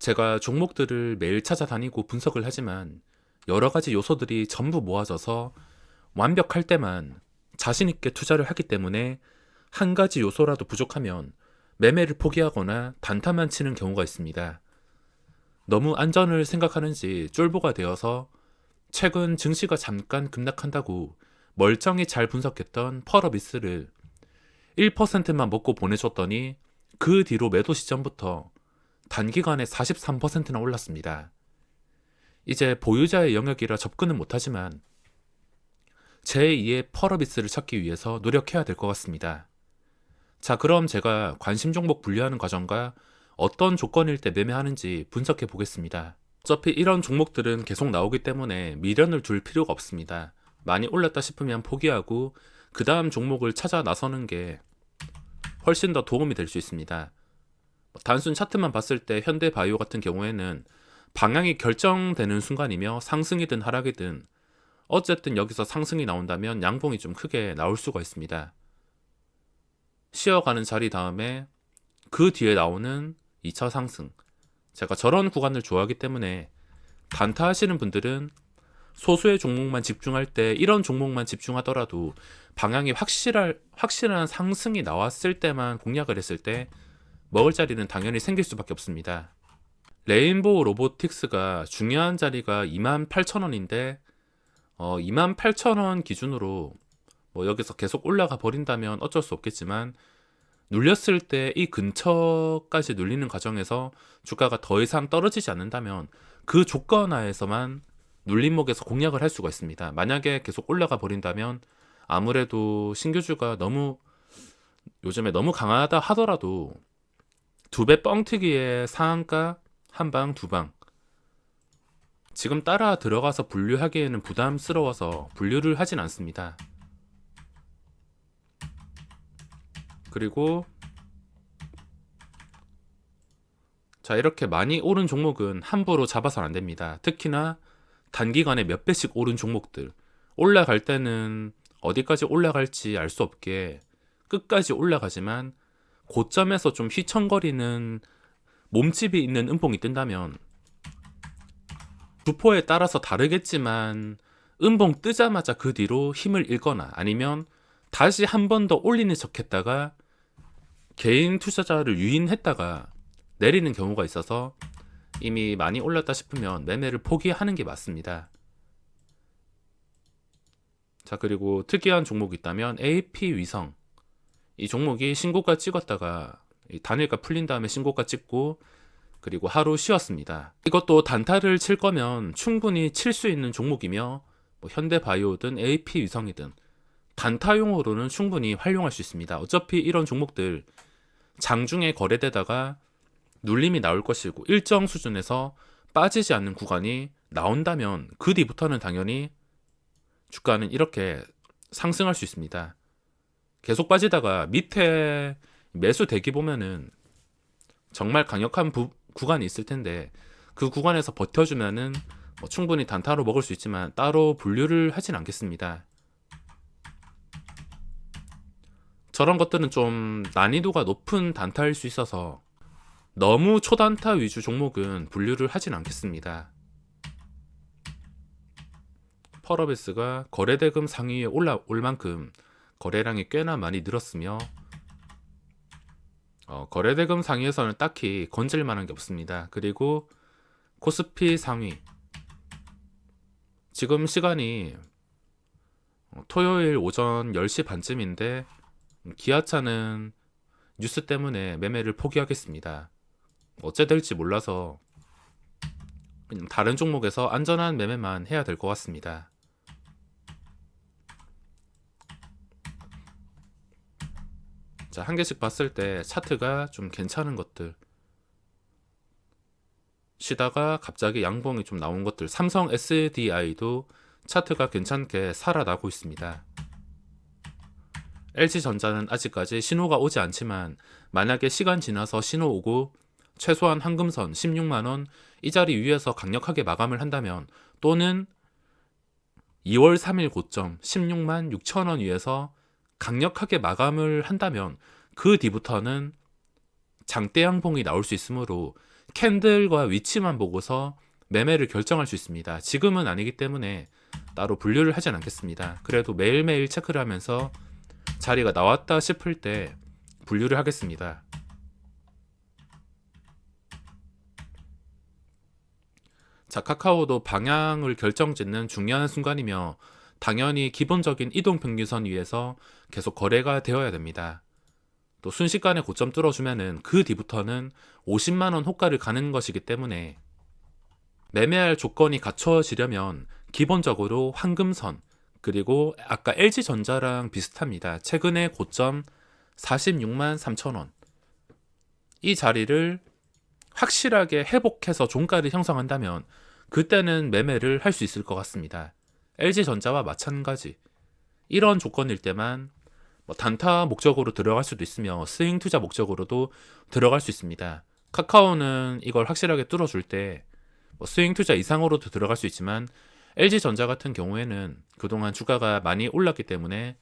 제가 종목들을 매일 찾아다니고 분석을 하지만 여러 가지 요소들이 전부 모아져서 완벽할 때만 자신 있게 투자를 하기 때문에 한 가지 요소라도 부족하면 매매를 포기하거나 단타만 치는 경우가 있습니다. 너무 안전을 생각하는지 쫄보가 되어서 최근 증시가 잠깐 급락한다고 멀쩡히 잘 분석했던 펄어비스를 1%만 먹고 보내줬더니 그 뒤로 매도 시점부터 단기간에 43%나 올랐습니다. 이제 보유자의 영역이라 접근은 못하지만 제2의 펄어비스를 찾기 위해서 노력해야 될 것 같습니다. 자, 그럼 제가 관심 종목 분류하는 과정과 어떤 조건일 때 매매하는지 분석해 보겠습니다. 어차피 이런 종목들은 계속 나오기 때문에 미련을 둘 필요가 없습니다. 많이 올랐다 싶으면 포기하고 그 다음 종목을 찾아 나서는 게 훨씬 더 도움이 될 수 있습니다. 단순 차트만 봤을 때 현대바이오 같은 경우에는 방향이 결정되는 순간이며 상승이든 하락이든 어쨌든 여기서 상승이 나온다면 양봉이 좀 크게 나올 수가 있습니다. 쉬어가는 자리 다음에 그 뒤에 나오는 2차 상승. 제가 저런 구간을 좋아하기 때문에 단타 하시는 분들은 소수의 종목만 집중할 때 이런 종목만 집중하더라도 방향이 확실한 상승이 나왔을 때만 공략을 했을 때 먹을 자리는 당연히 생길 수밖에 없습니다. 레인보우 로보틱스가 중요한 자리가 28,000원인데 28,000원 기준으로 여기서 계속 올라가 버린다면 어쩔 수 없겠지만 눌렸을 때 이 근처까지 눌리는 과정에서 주가가 더 이상 떨어지지 않는다면 그 조건 하에서만 눌림목에서 공략을 할 수가 있습니다. 만약에 계속 올라가 버린다면 아무래도 신규주가 요즘에 너무 강하다 하더라도 2배 뻥튀기의 상한가 한 방, 두 방. 지금 따라 들어가서 분류하기에는 부담스러워서 분류를 하진 않습니다. 그리고 자, 이렇게 많이 오른 종목은 함부로 잡아서는 안 됩니다. 특히나 단기간에 몇 배씩 오른 종목들. 올라갈 때는 어디까지 올라갈지 알 수 없게 끝까지 올라가지만 고점에서 좀 휘청거리는 몸집이 있는 음봉이 뜬다면 주포에 따라서 다르겠지만 음봉 뜨자마자 그 뒤로 힘을 잃거나 아니면 다시 한 번 더 올리는 척 했다가 개인 투자자를 유인했다가 내리는 경우가 있어서 이미 많이 올랐다 싶으면 매매를 포기하는 게 맞습니다. 자, 그리고 특이한 종목이 있다면 AP위성. 이 종목이 신고가 찍었다가 단일가 풀린 다음에 신고가 찍고 그리고 하루 쉬었습니다. 이것도 단타를 칠 거면 충분히 칠 수 있는 종목이며 현대바이오든 AP위성이든 단타용으로는 충분히 활용할 수 있습니다. 어차피 이런 종목들 장중에 거래되다가 눌림이 나올 것이고 일정 수준에서 빠지지 않는 구간이 나온다면 그 뒤부터는 당연히 주가는 이렇게 상승할 수 있습니다. 계속 빠지다가 밑에 매수 대기 보면은 정말 강력한 구간이 있을 텐데 그 구간에서 버텨주면은 충분히 단타로 먹을 수 있지만 따로 분류를 하진 않겠습니다. 저런 것들은 좀 난이도가 높은 단타일 수 있어서 너무 초단타 위주 종목은 분류를 하진 않겠습니다. 펄어비스가 거래대금 상위에 올라올 만큼 거래량이 꽤나 많이 늘었으며 거래대금 상위에서는 딱히 건질 만한 게 없습니다. 그리고 코스피 상위 지금 시간이 토요일 오전 10시 반쯤인데 기아차는 뉴스 때문에 매매를 포기하겠습니다. 어째 될지 몰라서 그냥 다른 종목에서 안전한 매매만 해야 될 것 같습니다. 자, 한 개씩 봤을 때 차트가 좀 괜찮은 것들 쉬다가 갑자기 양봉이 좀 나온 것들 삼성 SDI도 차트가 괜찮게 살아나고 있습니다. LG전자는 아직까지 신호가 오지 않지만 만약에 시간 지나서 신호 오고 최소한 황금선 16만원 이 자리 위에서 강력하게 마감을 한다면 또는 2월 3일 고점 16만 6천원 위에서 강력하게 마감을 한다면 그 뒤부터는 장대 양봉이 나올 수 있으므로 캔들과 위치만 보고서 매매를 결정할 수 있습니다. 지금은 아니기 때문에 따로 분류를 하진 않겠습니다. 그래도 매일매일 체크를 하면서 자리가 나왔다 싶을 때 분류를 하겠습니다. 자, 카카오도 방향을 결정짓는 중요한 순간이며 당연히 기본적인 이동평균선 위에서 계속 거래가 되어야 됩니다. 또 순식간에 고점 뚫어주면은 그 뒤부터는 50만원 호가를 가는 것이기 때문에 매매할 조건이 갖춰지려면 기본적으로 황금선, 그리고 아까 LG전자랑 비슷합니다. 최근에 고점 46만 3천원, 이 자리를 확실하게 회복해서 종가를 형성한다면 그때는 매매를 할 수 있을 것 같습니다. LG전자와 마찬가지, 이런 조건일 때만 단타 목적으로 들어갈 수도 있으며 스윙 투자 목적으로도 들어갈 수 있습니다. 카카오는 이걸 확실하게 뚫어줄 때 스윙 투자 이상으로도 들어갈 수 있지만 LG전자 같은 경우에는 그동안 주가가 많이 올랐기 때문에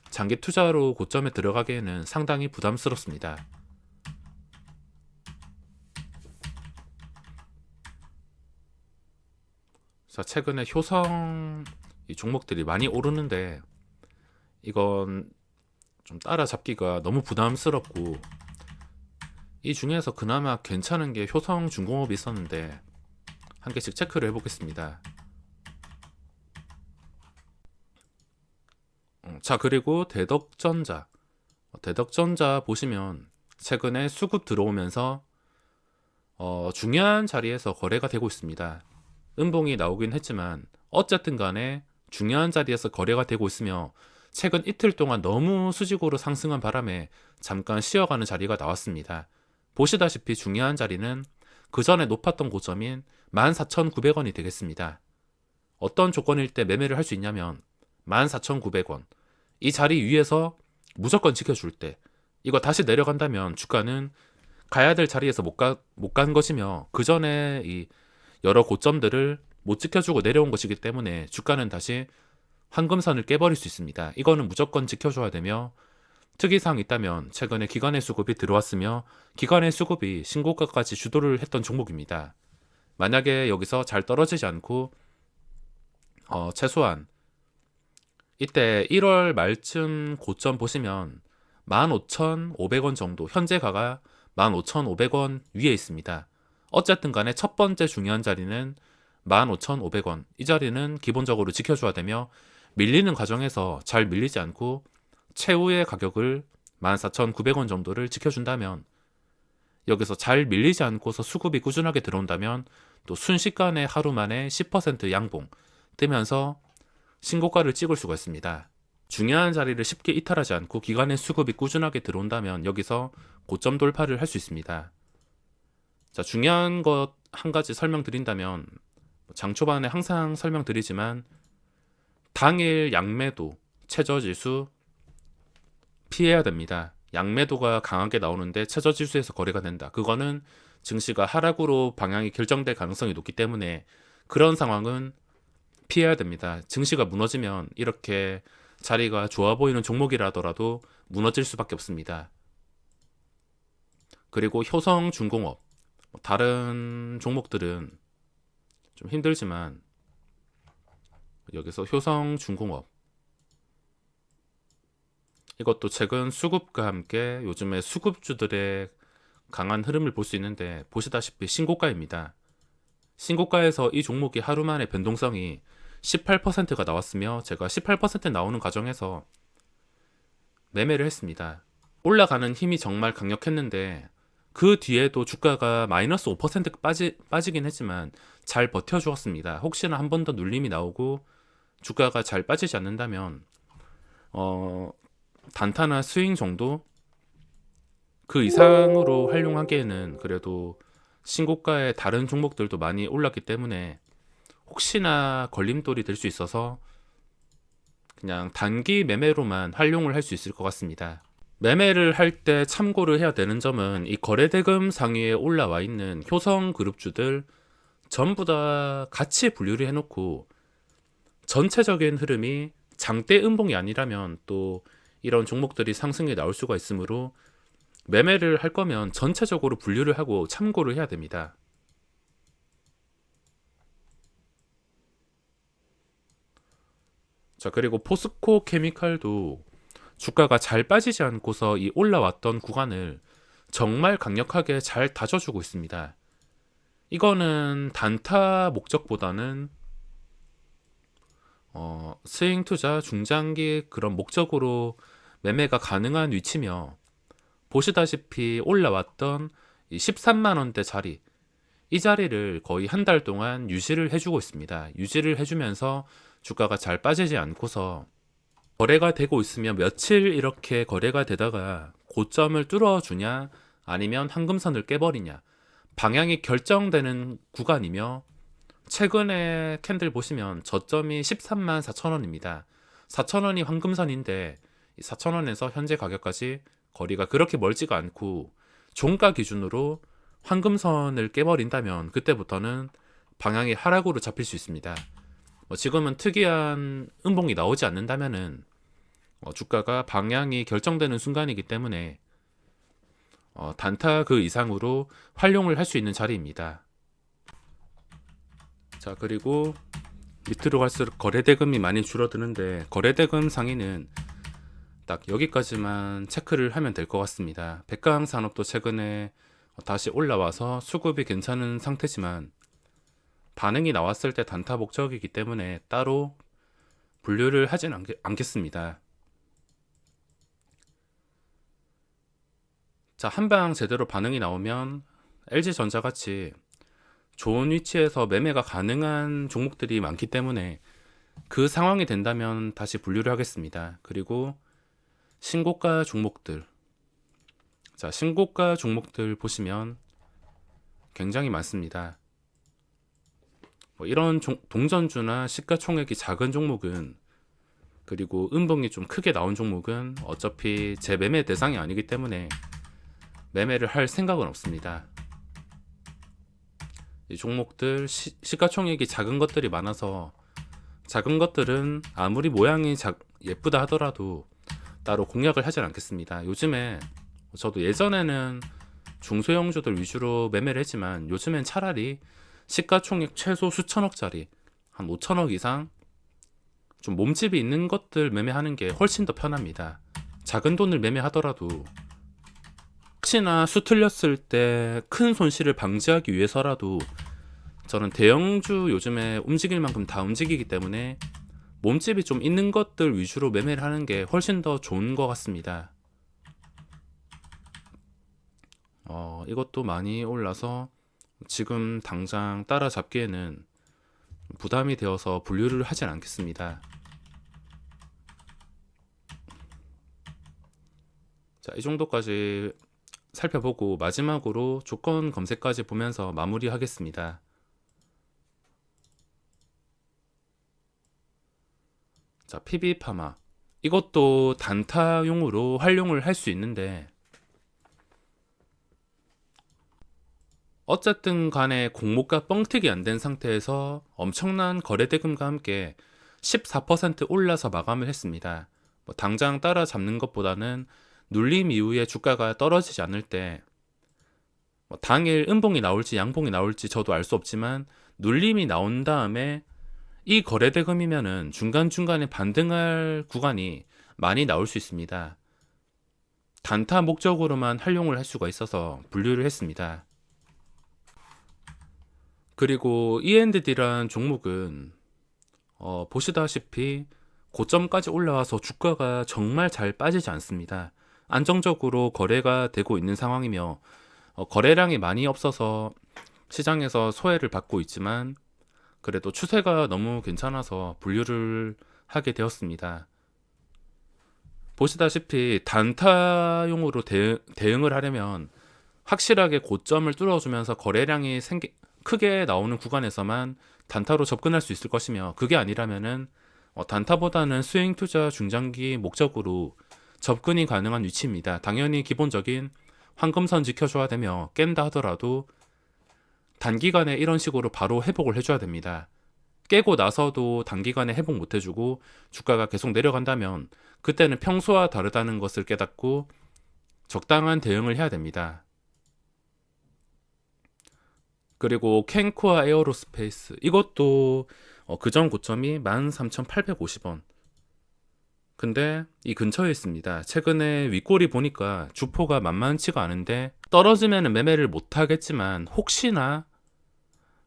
장기 투자로 고점에 들어가기에는 상당히 부담스럽습니다. 자, 최근에 효성 이 종목들이 많이 오르는데 이건 좀 따라잡기가 너무 부담스럽고, 이 중에서 그나마 괜찮은 게 효성중공업이 있었는데 한 개씩 체크를 해보겠습니다. 자, 그리고 대덕전자 보시면 최근에 수급 들어오면서 중요한 자리에서 거래가 되고 있습니다. 음봉이 나오긴 했지만 어쨌든 간에 중요한 자리에서 거래가 되고 있으며 최근 이틀 동안 너무 수직으로 상승한 바람에 잠깐 쉬어가는 자리가 나왔습니다. 보시다시피 중요한 자리는 그 전에 높았던 고점인 14,900원이 되겠습니다. 어떤 조건일 때 매매를 할 수 있냐면 14,900원, 이 자리 위에서 무조건 지켜줄 때, 이거 다시 내려간다면 주가는 가야 될 자리에서 못 간 것이며 그 전에 이 여러 고점들을 못 지켜주고 내려온 것이기 때문에 주가는 다시 황금선을 깨버릴 수 있습니다. 이거는 무조건 지켜줘야 되며, 특이사항이 있다면 최근에 기관의 수급이 들어왔으며 기관의 수급이 신고가까지 주도를 했던 종목입니다. 만약에 여기서 잘 떨어지지 않고 최소한 이때 1월 말쯤 고점 보시면 15,500원 정도, 현재가가 15,500원 위에 있습니다. 어쨌든 간에 첫 번째 중요한 자리는 15,500원, 이 자리는 기본적으로 지켜줘야 되며 밀리는 과정에서 잘 밀리지 않고 최후의 가격을 14,900원 정도를 지켜준다면, 여기서 잘 밀리지 않고서 수급이 꾸준하게 들어온다면 또 순식간에 하루 만에 10% 양봉 뜨면서 신고가를 찍을 수가 있습니다. 중요한 자리를 쉽게 이탈하지 않고 기관의 수급이 꾸준하게 들어온다면 여기서 고점 돌파를 할 수 있습니다. 자, 중요한 것 한 가지 설명드린다면, 장 초반에 항상 설명드리지만 당일 양매도, 최저지수 피해야 됩니다. 양매도가 강하게 나오는데 최저지수에서 거래가 된다, 그거는 증시가 하락으로 방향이 결정될 가능성이 높기 때문에 그런 상황은 피해야 됩니다. 증시가 무너지면 이렇게 자리가 좋아 보이는 종목이라더라도 무너질 수밖에 없습니다. 그리고 효성중공업, 다른 종목들은 좀 힘들지만 여기서 효성중공업, 이것도 최근 수급과 함께 요즘에 수급주들의 강한 흐름을 볼 수 있는데 보시다시피 신고가입니다. 신고가에서 이 종목이 하루 만에 변동성이 18%가 나왔으며 제가 18% 나오는 과정에서 매매를 했습니다. 올라가는 힘이 정말 강력했는데 그 뒤에도 주가가 마이너스 5% 빠지긴 했지만 잘 버텨주었습니다. 혹시나 한 번 더 눌림이 나오고 주가가 잘 빠지지 않는다면 단타나 스윙 정도 그 이상으로 활용하기에는 그래도 신고가의 다른 종목들도 많이 올랐기 때문에 혹시나 걸림돌이 될 수 있어서 그냥 단기 매매로만 활용을 할 수 있을 것 같습니다. 매매를 할 때 참고를 해야 되는 점은 이 거래대금 상위에 올라와 있는 효성그룹주들 전부 다 같이 분류를 해놓고 전체적인 흐름이 장대 음봉이 아니라면 또 이런 종목들이 상승에 나올 수가 있으므로 매매를 할 거면 전체적으로 분류를 하고 참고를 해야 됩니다. 자, 그리고 포스코 케미칼도 주가가 잘 빠지지 않고서 이 올라왔던 구간을 정말 강력하게 잘 다져주고 있습니다. 이거는 단타 목적보다는 스윙 투자 중장기 그런 목적으로 매매가 가능한 위치며, 보시다시피 올라왔던 이 13만 원대 자리, 이 자리를 거의 한 달 동안 유지를 해주고 있습니다. 유지를 해주면서 주가가 잘 빠지지 않고서 거래가 되고 있으면 며칠 이렇게 거래가 되다가 고점을 뚫어주냐 아니면 황금선을 깨버리냐, 방향이 결정되는 구간이며, 최근에 캔들 보시면 저점이 13만 4천 원입니다. 4천 원이 황금선인데 4천 원에서 현재 가격까지 거리가 그렇게 멀지가 않고, 종가 기준으로 황금선을 깨버린다면 그때부터는 방향이 하락으로 잡힐 수 있습니다. 지금은 특이한 음봉이 나오지 않는다면은 주가가 방향이 결정되는 순간이기 때문에 단타 그 이상으로 활용을 할 수 있는 자리입니다. 자, 그리고 밑으로 갈수록 거래대금이 많이 줄어드는데, 거래대금 상위는 딱 여기까지만 체크를 하면 될 것 같습니다. 백강산업도 최근에 다시 올라와서 수급이 괜찮은 상태지만 반응이 나왔을 때 단타 목적이기 때문에 따로 분류를 하진 않겠습니다. 자, 한방 제대로 반응이 나오면 LG전자 같이 좋은 위치에서 매매가 가능한 종목들이 많기 때문에 그 상황이 된다면 다시 분류를 하겠습니다. 그리고 신고가 종목들, 자, 신고가 종목들 보시면 굉장히 많습니다. 이런 동전주나 시가총액이 작은 종목은, 그리고 음봉이 좀 크게 나온 종목은 어차피 제 매매 대상이 아니기 때문에 매매를 할 생각은 없습니다. 이 종목들 시가총액이 작은 것들이 많아서, 작은 것들은 아무리 모양이 예쁘다 하더라도 따로 공략을 하진 않겠습니다. 요즘에 저도 예전에는 중소형주들 위주로 매매를 했지만 요즘엔 차라리 시가총액 최소 수천억짜리, 한 5천억 이상 좀 몸집이 있는 것들 매매하는 게 훨씬 더 편합니다. 작은 돈을 매매하더라도 혹시나 수틀렸을 때 큰 손실을 방지하기 위해서라도 저는 대형주 요즘에 움직일 만큼 다 움직이기 때문에 몸집이 좀 있는 것들 위주로 매매를 하는 게 훨씬 더 좋은 것 같습니다. 이것도 많이 올라서 지금 당장 따라잡기에는 부담이 되어서 분류를 하진 않겠습니다. 자, 이 정도까지 살펴보고 마지막으로 조건 검색까지 보면서 마무리하겠습니다. 자, PB파마, 이것도 단타용으로 활용을 할 수 있는데, 어쨌든 간에 공모가 뻥튀기 안 된 상태에서 엄청난 거래대금과 함께 14% 올라서 마감을 했습니다. 당장 따라잡는 것보다는 눌림 이후에 주가가 떨어지지 않을 때, 당일 음봉이 나올지 양봉이 나올지 저도 알 수 없지만 눌림이 나온 다음에 이 거래대금이면은 중간중간에 반등할 구간이 많이 나올 수 있습니다. 단타 목적으로만 활용을 할 수가 있어서 분류를 했습니다. 그리고 ENDD라는 종목은 보시다시피 고점까지 올라와서 주가가 정말 잘 빠지지 않습니다. 안정적으로 거래가 되고 있는 상황이며, 거래량이 많이 없어서 시장에서 소외를 받고 있지만 그래도 추세가 너무 괜찮아서 분류를 하게 되었습니다. 보시다시피 단타용으로 대응을 하려면 확실하게 고점을 뚫어주면서 거래량이 크게 나오는 구간에서만 단타로 접근할 수 있을 것이며, 그게 아니라면은 단타보다는 스윙 투자 중장기 목적으로 접근이 가능한 위치입니다. 당연히 기본적인 황금선 지켜줘야 되며, 깬다 하더라도 단기간에 이런 식으로 바로 회복을 해줘야 됩니다. 깨고 나서도 단기간에 회복 못 해주고 주가가 계속 내려간다면 그때는 평소와 다르다는 것을 깨닫고 적당한 대응을 해야 됩니다. 그리고 캔코아 에어로스페이스 이것도 그전 고점이 13,850원. 근데 이 근처에 있습니다. 최근에 윗골이 보니까 주포가 만만치가 않은데 떨어지면 매매를 못 하겠지만 혹시나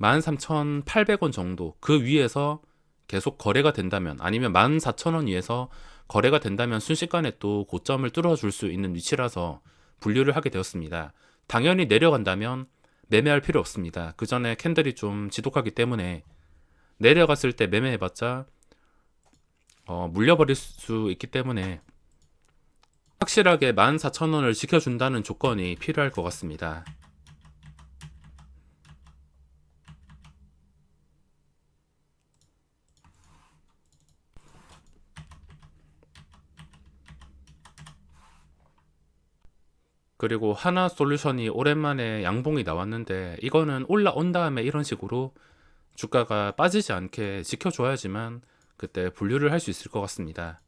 13,800원 정도 그 위에서 계속 거래가 된다면 아니면 14,000원 위에서 거래가 된다면 순식간에 또 고점을 뚫어줄 수 있는 위치라서 분류를 하게 되었습니다. 당연히 내려간다면 매매할 필요 없습니다. 그 전에 캔들이 좀 지독하기 때문에 내려갔을 때 매매해봤자 물려버릴 수 있기 때문에 확실하게 14,000원을 지켜준다는 조건이 필요할 것 같습니다. 그리고 하나솔루션이 오랜만에 양봉이 나왔는데 이거는 올라온 다음에 이런 식으로 주가가 빠지지 않게 지켜줘야지만 그때 분류를 할 수 있을 것 같습니다.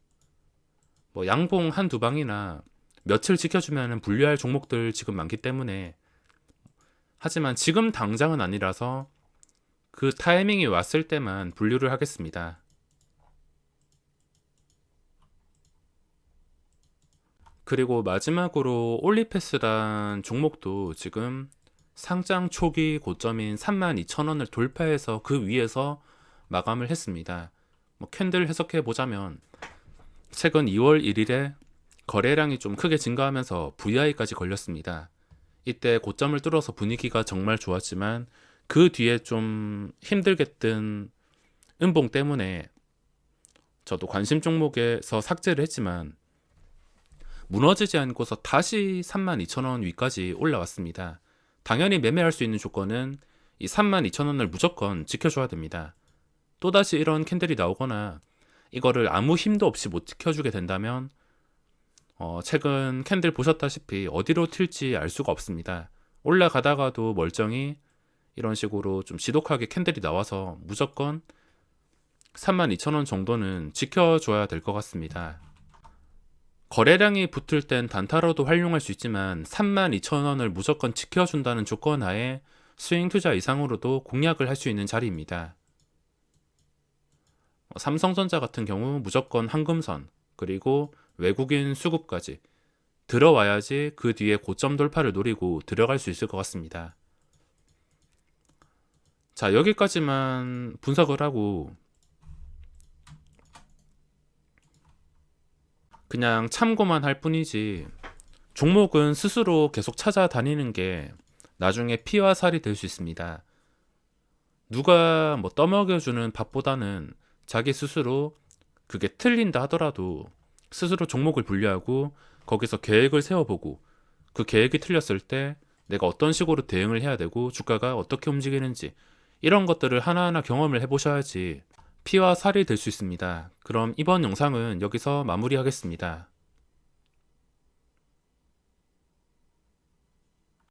뭐 양봉 한두 방이나 며칠 지켜주면 분류할 종목들 지금 많기 때문에 하지만 지금 당장은 아니라서 그 타이밍이 왔을 때만 분류를 하겠습니다. 그리고 마지막으로 올리패스란 종목도 지금 상장 초기 고점인 32,000원을 돌파해서 그 위에서 마감을 했습니다. 뭐 캔들 해석해 보자면 최근 2월 1일에 거래량이 좀 크게 증가하면서 VI까지 걸렸습니다. 이때 고점을 뚫어서 분위기가 정말 좋았지만 그 뒤에 좀 힘들게 뜬 음봉 때문에 저도 관심 종목에서 삭제를 했지만 무너지지 않고서 다시 32,000원 위까지 올라왔습니다. 당연히 매매할 수 있는 조건은 이 32,000원을 무조건 지켜줘야 됩니다. 또다시 이런 캔들이 나오거나 이거를 아무 힘도 없이 못 지켜주게 된다면 최근 캔들 보셨다시피 어디로 튈지 알 수가 없습니다. 올라가다가도 멀쩡히 이런 식으로 좀 지독하게 캔들이 나와서 무조건 32,000원 정도는 지켜줘야 될 것 같습니다. 거래량이 붙을 땐 단타로도 활용할 수 있지만 32,000원을 무조건 지켜준다는 조건 하에 스윙 투자 이상으로도 공략을 할 수 있는 자리입니다. 삼성전자 같은 경우 무조건 황금선 그리고 외국인 수급까지 들어와야지 그 뒤에 고점 돌파를 노리고 들어갈 수 있을 것 같습니다. 자, 여기까지만 분석을 하고 그냥 참고만 할 뿐이지 종목은 스스로 계속 찾아다니는 게 나중에 피와 살이 될 수 있습니다. 누가 뭐 떠먹여주는 밥보다는 자기 스스로 그게 틀린다 하더라도 스스로 종목을 분류하고 거기서 계획을 세워보고 그 계획이 틀렸을 때 내가 어떤 식으로 대응을 해야 되고 주가가 어떻게 움직이는지 이런 것들을 하나하나 경험을 해보셔야지 피와 살이 될 수 있습니다. 그럼 이번 영상은 여기서 마무리하겠습니다.